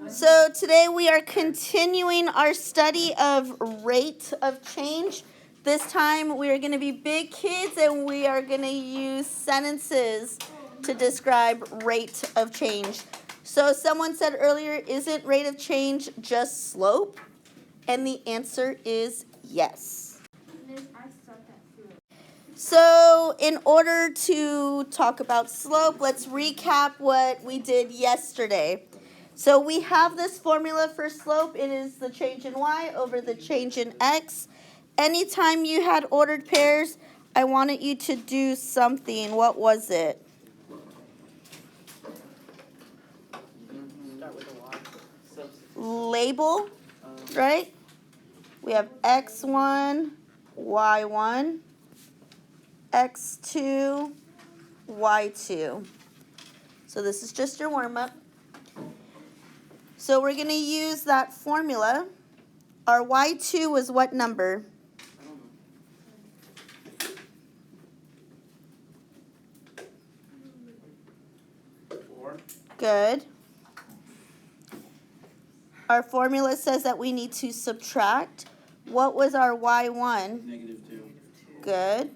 So today we are continuing our study of rate of change. This time we are going to be big kids and we are going to use sentences to describe rate of change. So someone said earlier, isn't rate of change just slope? And the answer is yes. So in order to talk about slope, let's recap what we did yesterday. So we have this formula for slope. It is the change in y over the change in x. Anytime you had ordered pairs, I wanted you to do something. What was it? Start with a y. Label, right? We have x1, y1, x2, y2. So this is just your warm-up. So we're going to use that formula. Our y2 was what number? Four. Good. Our formula says that we need to subtract. What was our y1? -2. Good.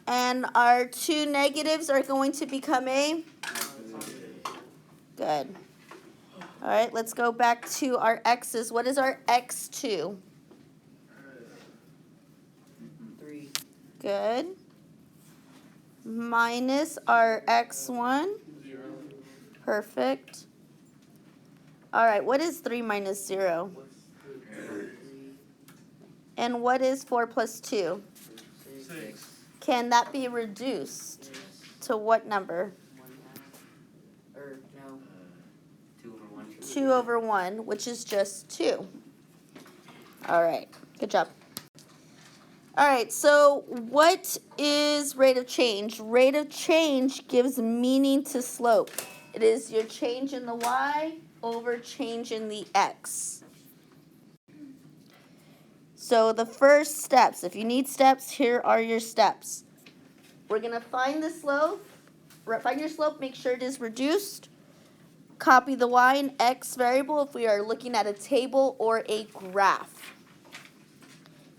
And our two negatives are going to become a? Good. All right, let's go back to our x's. What is our x2? 3. Good. Minus our x1. 0. Perfect. All right, what is 3 minus 0? And what is 4 plus 2? 6. Can that be reduced to what number? 2 over 1, which is just 2. All right, good job. All right, so what is rate of change? Rate of change gives meaning to slope. It is your change in the y over change in the x. So the first steps, if you need steps, here are your steps. We're going to find the slope. Find your slope, make sure it is reduced. Copy the y and x variable if we are looking at a table or a graph.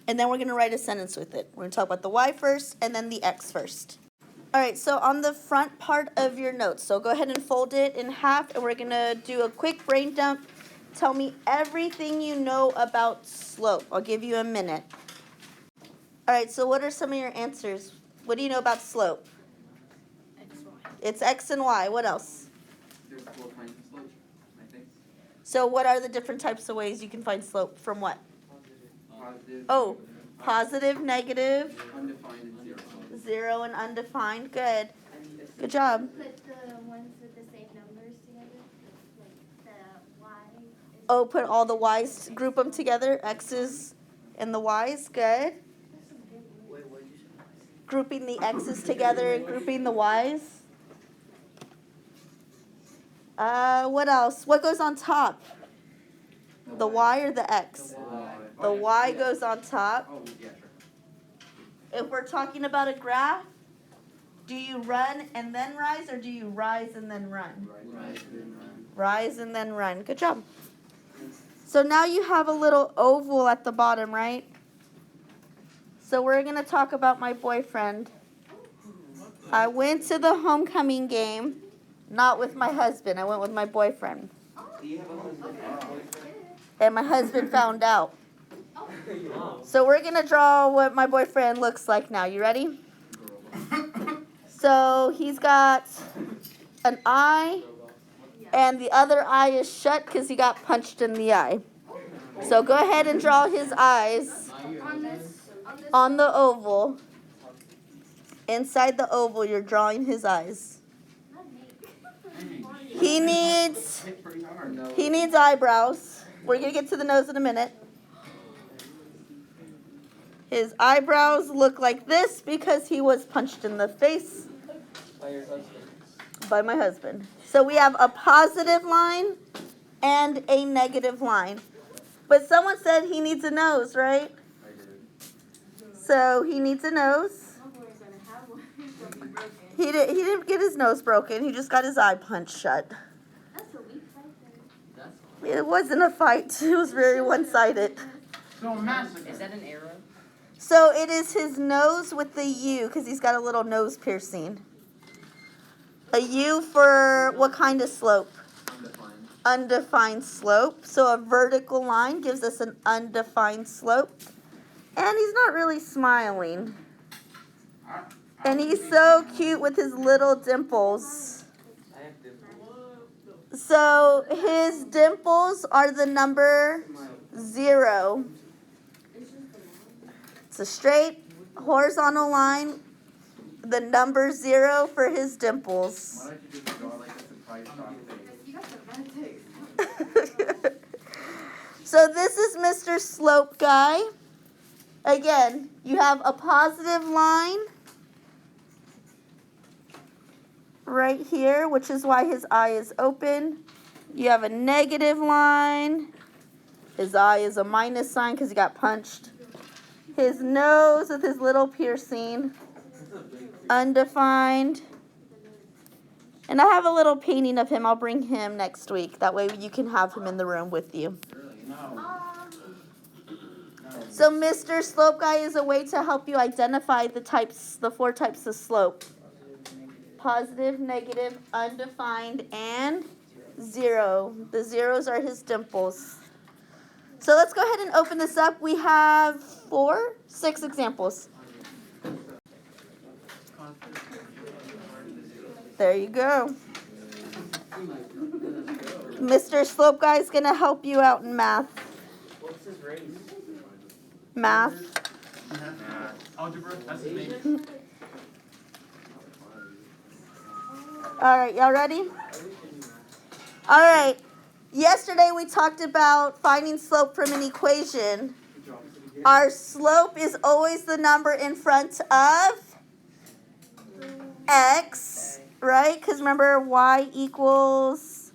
And then we're going to write a sentence with it. We're going to talk about the y first and then the x first. All right, so on the front part of your notes, so go ahead and fold it in half, and we're going to do a quick brain dump. Tell me everything you know about slope. I'll give you a minute. All right, so what are some of your answers? What do you know about slope? X, Y. It's x and y. What else? There's 4 kinds of slope, I think. So what are the different types of ways you can find slope? From what? Positive. Oh, positive, negative, Undefined and 0. 0 and undefined. Good. Good job. Put the ones with the same numbers together. Like the Y. Oh, put all the y's, group them together, x's and the y's. Good. Wait, what did you say? Grouping the x's together and grouping the y's. What else? What goes on top? The y or the x? The y goes on top. Oh, yeah, sure. If we're talking about a graph, do you run and then rise, or do you rise and then run? Rise and run. Rise and then run. Good job. So now you have a little oval at the bottom, right? So we're going to talk about my boyfriend. I went to the homecoming game, not with my husband. I went with my boyfriend. Do you have a husband and a boyfriend? And my husband found out. So we're going to draw what my boyfriend looks like now. You ready? So he's got an eye, and the other eye is shut because he got punched in the eye. So go ahead and draw his eyes on the oval. Inside the oval, you're drawing his eyes. He needs eyebrows. We're going to get to the nose in a minute. His eyebrows look like this because he was punched in the face by my husband. So we have a positive line and a negative line. But someone said he needs a nose, right? So he needs a nose. He didn't get his nose broken. He just got his eye punched shut. It wasn't a fight. It was very one-sided. So massive. Is that an arrow? So it is his nose with the U because he's got a little nose piercing. A U for what kind of slope? Undefined. Undefined slope. So a vertical line gives us an undefined slope. And he's not really smiling. And he's so cute with his little dimples. I have dimples. So his dimples are the number 0. It's a straight horizontal line, the number 0 for his dimples. Why don't you just draw like a surprise dog face? You got the bad taste. So this is Mr. Slope Guy. Again, you have a positive line right here, which is why his eye is open. You have a negative line. His eye is a minus sign because he got punched. His nose with his little piercing. Undefined. And I have a little painting of him. I'll bring him next week. That way you can have him in the room with you. No. So Mr. Slope Guy is a way to help you identify the 4 types of slope. Positive, negative, undefined, and 0. The zeros are his dimples. So let's go ahead and open this up. We have 6 examples. There you go. Mr. Slope Guy is going to help you out in math. What's his race? Math. Algebra, that's his name. All right, y'all ready? All right. Yesterday we talked about finding slope from an equation. Our slope is always the number in front of x, right? Because remember, y equals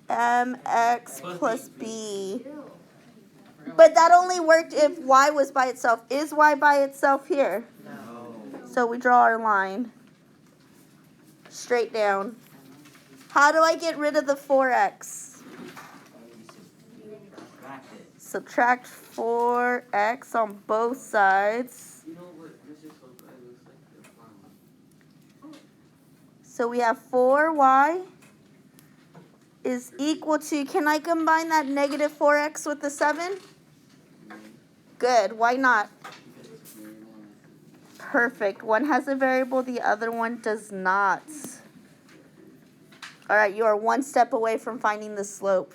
mx plus b. But that only worked if y was by itself. Is y by itself here? No. So we draw our line straight down. How do I get rid of the 4x? Subtract 4x on both sides. You know what Mr. Slope Guy looks like? The farm. So we have 4y is equal to, can I combine that negative 4x with the 7? Good. Why not? Because it's very long. Perfect. One has a variable, the other one does not. All right, you are 1 step away from finding the slope.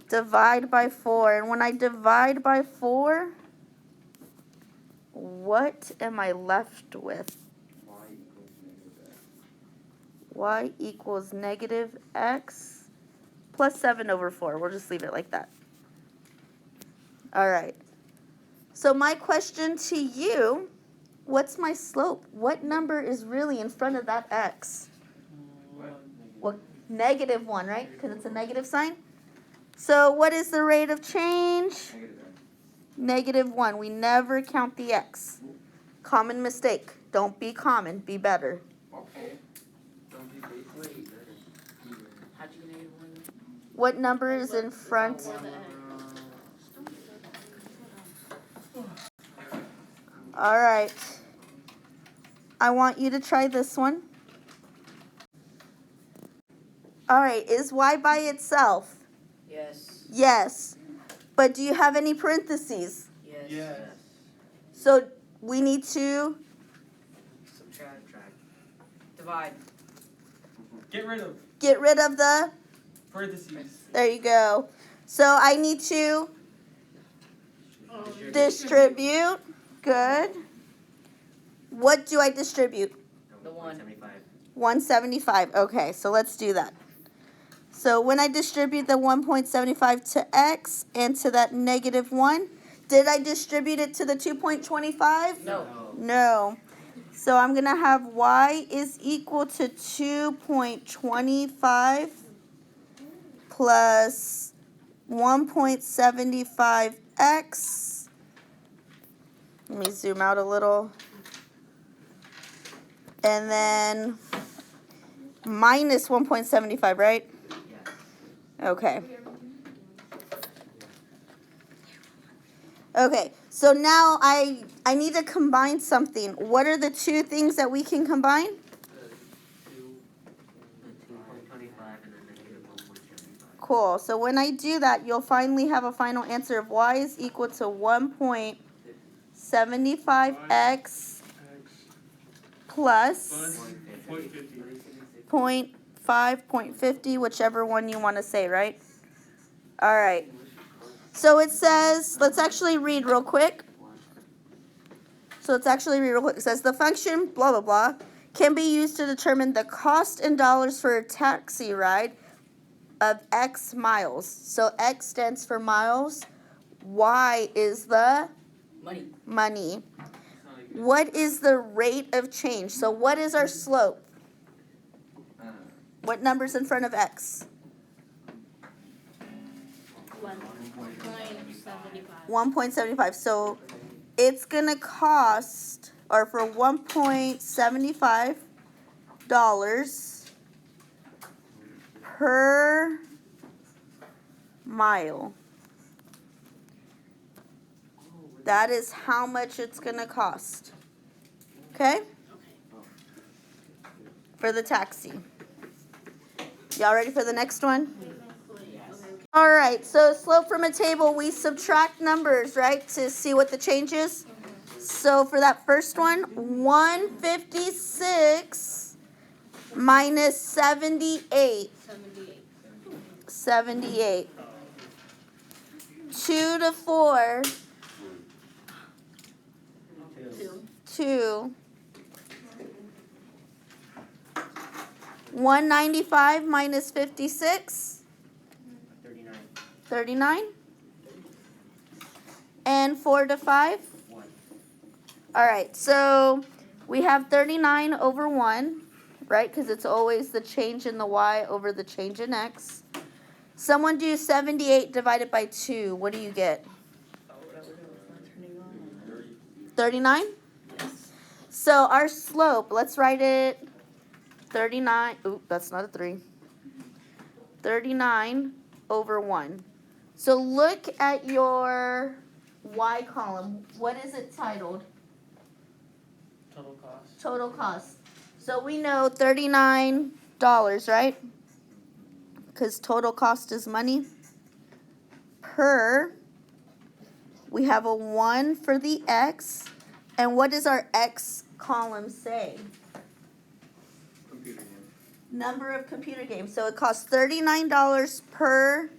Divide by 4. And when I divide by 4, what am I left with? Y equals negative x plus 7 over 4. We'll just leave it like that. All right. So my question to you, what's my slope? What number is really in front of that x? Well, negative 1, right? Because it's a negative sign. So what is the rate of change? Negative 1. We never count the x. Common mistake. Don't be common. Be better. Okay. Don't be big. Wait. How'd you get negative 1? What number is in front? All right. I want you to try this one. All right. Is y by itself? Yes. Yes. But do you have any parentheses? Yes. Yes. So we need to Subtract. Divide. Get rid of get rid of the, parentheses. there you go. So I need to distribute. Good. What do I distribute? The 175. 175. Okay, so let's do that. So when I distribute the 1.75 to x and to that negative 1, did I distribute it to the 2.25? No. No. So I'm going to have y is equal to 2.25 plus 1.75x. Let me zoom out a little. And then minus 1.75, right? Yes. Okay. Okay, so now I need to combine something. What are the two things that we can combine? The 2.25 and the negative 1.75. Cool. So when I do that, you'll finally have a final answer of y is equal to 1.75x plus 0.50, whichever one you want to say, right? All right. So it says, let's actually read real quick. It says the function blah, blah, blah can be used to determine the cost in dollars for a taxi ride of X miles. So X stands for miles. Y is the money. What is the rate of change? So what is our slope? What number's in front of X? 1.75. So it's going to cost, or for $1.75 per mile. That is how much it's going to cost. Okay? For the taxi. Y'all ready for the next one? All right, so slope from a table, we subtract numbers, right, to see what the change is. So for that first one, 156 minus 78. 78. 2 to 4. 2. 195 minus 56. 39. And 4 to 5. 1. All right, so we have 39 over 1, right? Because it's always the change in the y over the change in x. Someone do 78 divided by 2. What do you get? 39? So our slope, let's write it 39. Oop, that's not a 3. 39 over 1. So look at your y column. What is it titled? Total cost. Total cost. So we know $39, right? Because total cost is money. Per, we have a 1 for the x. And what does our x column say? Computer game. Number of computer games. So it costs $39 per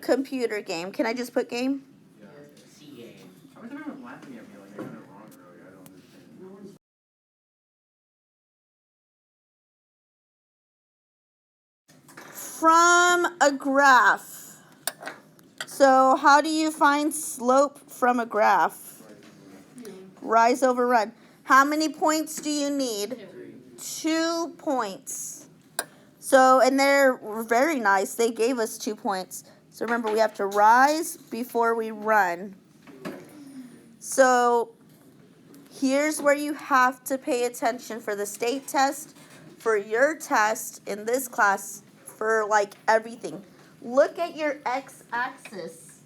computer game. Can I just put game? C game. How is everyone laughing at me like I got it wrong earlier? I don't understand. From a graph. So how do you find slope from a graph? Rise over run. How many points do you need? 2 points. So, and they're very nice. They gave us 2 points. So remember, we have to rise before we run. So here's where you have to pay attention for the state test, for your test in this class, for like everything. Look at your x-axis,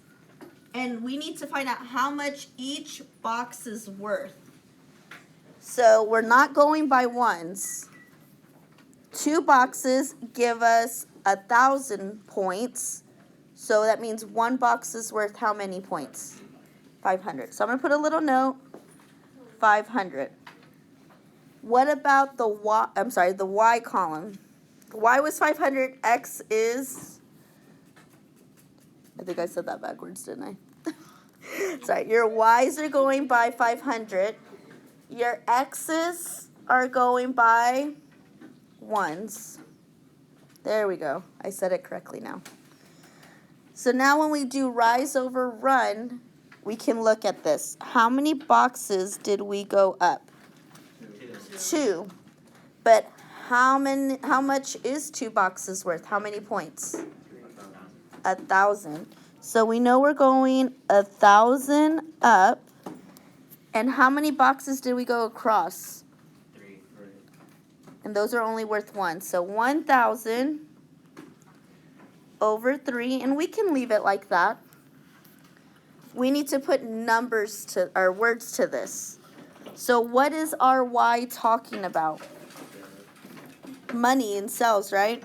and we need to find out how much each box is worth. So we're not going by ones. 2 boxes give us 1,000 points. So that means 1 box is worth how many points? 500. So I'm going to put a little note. 500. What about the y? I'm sorry, the y column. Y was 500. X is. I think I said that backwards, didn't I? Sorry, your y's are going by 500. Your x's are going by ones. There we go. I said it correctly now. So now when we do rise over run, we can look at this. How many boxes did we go up? 2. But how much is 2 boxes worth? How many points? 1,000. So we know we're going 1,000 up. And how many boxes did we go across? 3. And those are only worth 1. So 1,000 over 3, and we can leave it like that. We need to put numbers to, or words to this. So what is our y talking about? Money and sales, right?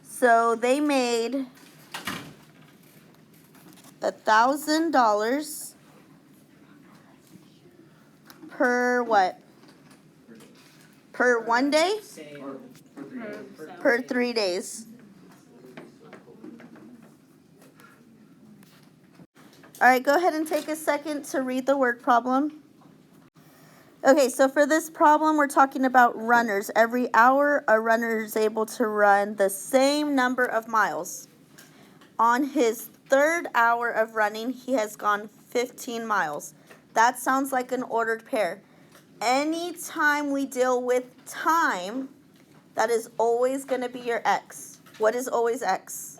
So they made $1,000 per what? Per 1 day? Say, Or for 3 days. Per 3 days. All right, go ahead and take a second to read the word problem. Okay, so for this problem, we're talking about runners. Every hour, a runner is able to run the same number of miles. On his 3rd hour of running, he has gone 15 miles. That sounds like an ordered pair. Anytime we deal with time, that is always going to be your x. What is always x?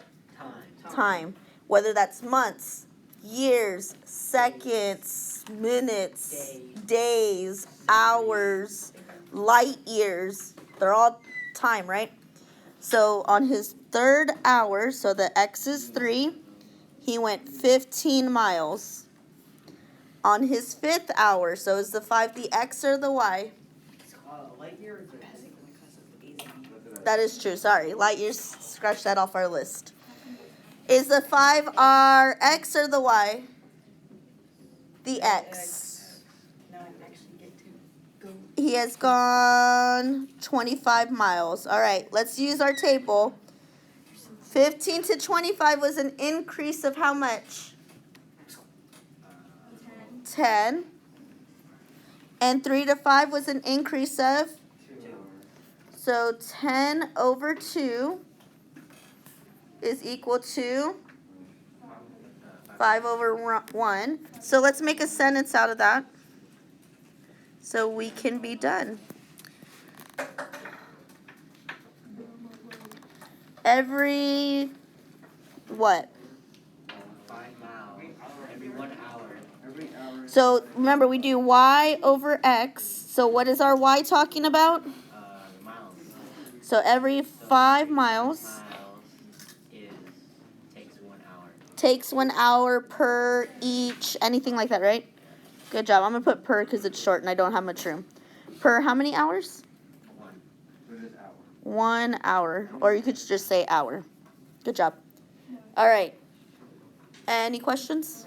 Time. Whether that's months, years, seconds, minutes, days, hours, light years. They're all time, right? So on his 3rd hour, so the x is 3, he went 15 miles. On his 5th hour, so is the 5 the x or the y? light year is That is true, sorry. Light years, scratch that off our list. Is the 5 our x or the y? The x. Now I actually get to go. He has gone 25 miles. All right, let's use our table. 15 to 25 was an increase of how much? 10. And 3 to 5 was an increase of? 2 hours. So 10 over 2 is equal to 5 over 1. So let's make a sentence out of that so we can be done. Every what? 5 miles. Every 1 hour. Every hour. So remember, we do y over x. So what is our y talking about? Miles. So every 5 miles takes 1 hour per each, anything like that, right? Good job. I'm going to put per because it's short and I don't have much room. Per how many hours? 1. So it is hour. 1 hour. Or you could just say hour. Good job. All right. Any questions?